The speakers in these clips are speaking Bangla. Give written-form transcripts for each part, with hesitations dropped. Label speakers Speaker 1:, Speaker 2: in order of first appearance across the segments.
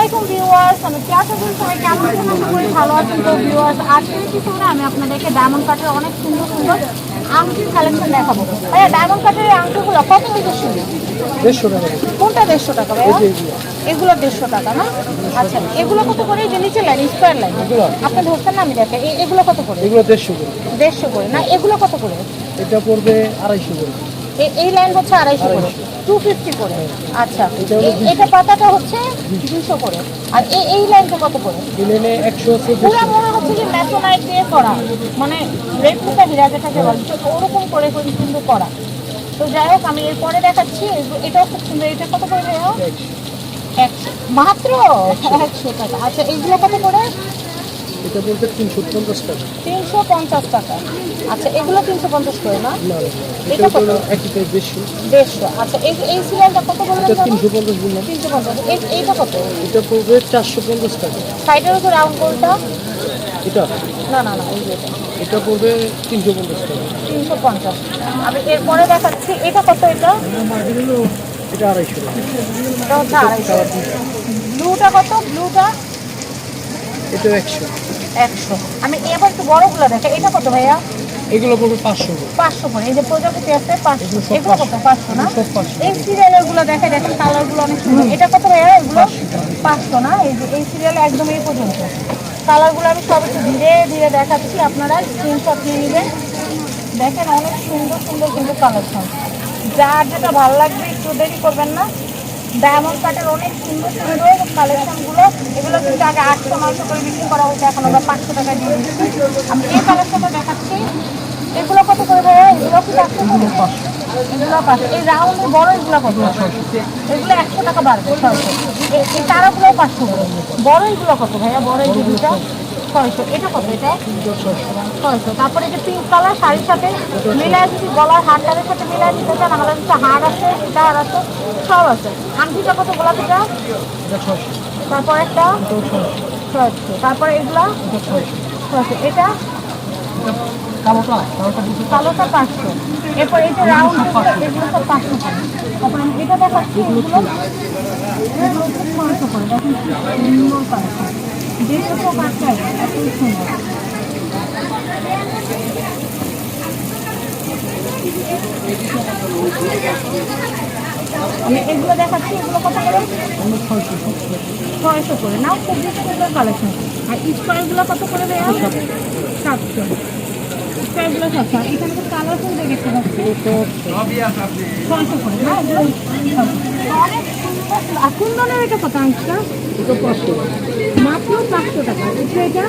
Speaker 1: আলাইকুম ভিউয়ার্স, আমি কি আশা করি সবাই কেমন আছেন? আশা করি ভালো আছেন। তো ভিউয়ার্স, আজকের এপিসোডে আমি আপনাদেরকে ডায়মন্ড কাটের অনেক সুন্দর সুন্দর আংটির কালেকশন দেখাবো। ভাইয়া, ডায়মন্ড কাটের আংটিগুলো কত থেকে শুরু?
Speaker 2: 150 টাকা।
Speaker 1: কোনটা 150 টাকা ভাইয়া? এগুলো 150 টাকা না? আচ্ছা, এগুলো কত করে? যে নিচে লাইন, স্কোয়ার লাইন, আপনি ধরছেন না, আমি দেখে এগুলো কত করে?
Speaker 2: এগুলো 150 করে।
Speaker 1: 150 করে না? এগুলো কত করে?
Speaker 2: এটা পড়বে 250 করে।
Speaker 1: এই লাইন হচ্ছে 250 করে, 250 করে। আচ্ছা, এটা পাতাটা হচ্ছে 200 করে। আর এই লাইনটা কত করে?
Speaker 2: এই লাইনে 100 আছে।
Speaker 1: পুরো মনে হচ্ছে যে ম্যাসোনাইট দিয়ে করা, মানে রেপ্লিকা হিরা যেটাকে বলে, ওরকম করে কিন্তু করা। তো যাই হোক, আমি এরপরে দেখাচ্ছি। এটাও খুব সুন্দর। এটা কত করে ভাইয়া? 100 মাত্র, 100 টাকা। আচ্ছা, এইগুলো কত করে?
Speaker 2: এটা বলতে 350 টাকা।
Speaker 1: 350 টাকা। আচ্ছা, এগুলো 350 করে না?
Speaker 2: না,
Speaker 1: এটা কত?
Speaker 2: একই প্রাইস 150।
Speaker 1: 150। আচ্ছা, এই সিরিয়ালটা কত বললেন?
Speaker 2: এটা 350 বললাম।
Speaker 1: 350। এইটা কত?
Speaker 2: এটা পড়বে 450 টাকা।
Speaker 1: সাইডের উপর রাউন্ড গোলটা?
Speaker 2: এটা
Speaker 1: না না না, এই যে
Speaker 2: এটা পড়বে 350 টাকা।
Speaker 1: 350। আমি এরপরে দেখাচ্ছি। এটা কত? এটা
Speaker 2: এটা 250 টাকা।
Speaker 1: এটা হচ্ছে 250। ব্লুটা কত? ব্লুটা
Speaker 2: এটা 100।
Speaker 1: 100। আমি এবার একটু বড়গুলো দেখে। এটা কত ভাইয়া?
Speaker 2: এগুলো পড়বে 500 করে।
Speaker 1: 500 করে। এই যে প্রজাপতি আছে 500।
Speaker 2: এগুলো সব
Speaker 1: এগুলো কত? 500 না?
Speaker 2: সব 500।
Speaker 1: এই সিরিয়ালের গুলো দেখে, দেখেন কালারগুলো অনেক সুন্দর। এটা কত ভাইয়া? এগুলো 500 না? এই যে এই সিরিয়ালে একদম এই পর্যন্ত কালারগুলো আমি সব একটু ধীরে ধীরে দেখাচ্ছি, আপনারা স্ক্রিনশট নিয়ে নেবেন। দেখেন অনেক সুন্দর সুন্দর কিন্তু কালেকশন। যার যেটা ভালো লাগবে একটু দেরি করবেন না। ডায়মন্ড কাটের অনেক সুন্দর সুন্দর কালেকশনগুলো, এগুলো কিন্তু আগে 800-900 করে বিক্রি করা হয়েছে, এখন আমরা 500 টাকায় দিয়ে দিচ্ছি। আমি এই কালেকশনটা দেখাচ্ছি। এগুলো কত করে ভাইয়া? এগুলো কি 500 করে? এগুলো 500। এই রাউন্ডের বড় এগুলো কত? এগুলো 100 টাকা বাড়বে, 600। এই তারাগুলো 500 করে। বড় এগুলো কত ভাইয়া? বড় এই দুটা 600। এটা কত? এটা 600। তারপরে এই যে পিঙ্ক কালার শাড়ির সাথে মিলায়, যদি গলার হারটারের সাথে মিলায় দিতে চান, আমাদের কাছে হার আছে, সীতাহার আছে, সব আছে। আংটিটা কত? গোলাপিটা?
Speaker 2: এটা 600।
Speaker 1: তারপর একটা 600। তারপরে এগুলা 600। এটা কালোটা 500। এরপর এই যে রাউন্ড, এগুলো সব 500 করে। তারপরে আমি এটা দেখাচ্ছি, এগুলো হচ্ছে 600 করে। দেখেন কি সুন্দর কালেকশন, যেটা তো বাচ্চাই এতই সুন্দর। আমি এগুলো দেখাচ্ছি। এগুলো কত করে? 600 করে। নাও, খুব সুন্দর কালেকশন। আর স্কোয়ারগুলো কত করে দেওয়া? 700। স্কোয়ারগুলো 700। এখানে তো কালারফুল দেখতে পাচ্ছি, 600 করে না? এগুলো অনেক সুন্দর। আর কুন্দনের এটা কত আংশটা?
Speaker 2: এটা 500।
Speaker 1: মাত্র 500 টাকা। এটা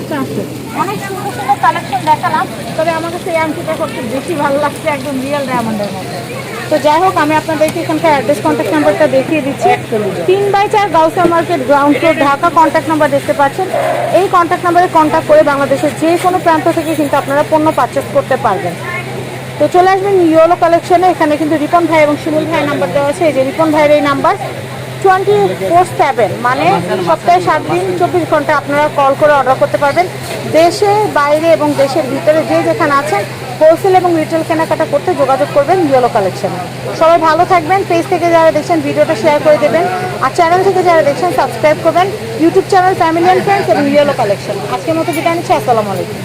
Speaker 1: 400। অনেক সুন্দর সুন্দর কালেকশন দেখালাম, তবে আমার কাছে এই আংটিটা সবচেয়ে বেশি ভালো লাগছে, একদম রিয়েল ডায়মন্ডের মতো। তো যাই হোক, আমি আপনাদেরকে এখানকার অ্যাড্রেস, কন্ট্যাক্ট নাম্বারটা দেখিয়ে দিচ্ছি। 3/4 Gausia market, ground floor, Dhaka. Contact number দেখতে পাচ্ছেন। এই কন্ট্যাক্ট নাম্বারে কন্ট্যাক্ট করে বাংলাদেশের যে কোনো প্রান্ত থেকে কিন্তু আপনারা পণ্য পারচেস করতে পারবেন। তো চলে আসবেন ইয়েলো কালেকশনে। এখানে কিন্তু রিপন ভাই এবং শিমুল ভাইয়ের নাম্বার দেওয়া আছে। এই যে রিপন ভাইয়ের এই নাম্বার 24/7, মানে সপ্তাহে 7 দিন 24 ঘন্টা আপনারা কল করে অর্ডার করতে পারবেন। দেশে বাইরে এবং দেশের ভিতরে যে যেখানে আছেন, হোলসেল এবং রিটেল কেনাকাটা করতে যোগাযোগ করবেন ইয়েলো কালেকশনে। সবাই ভালো থাকবেন। পেজ থেকে যারা দেখছেন ভিডিওটা শেয়ার করে দেবেন, আর চ্যানেল থেকে যারা দেখছেন সাবস্ক্রাইব করবেন। YouTube channel family and friends এবং ইয়েলো কালেকশন। আজকের মতো বিদায় নিচ্ছি। আসসালামু আলাইকুম।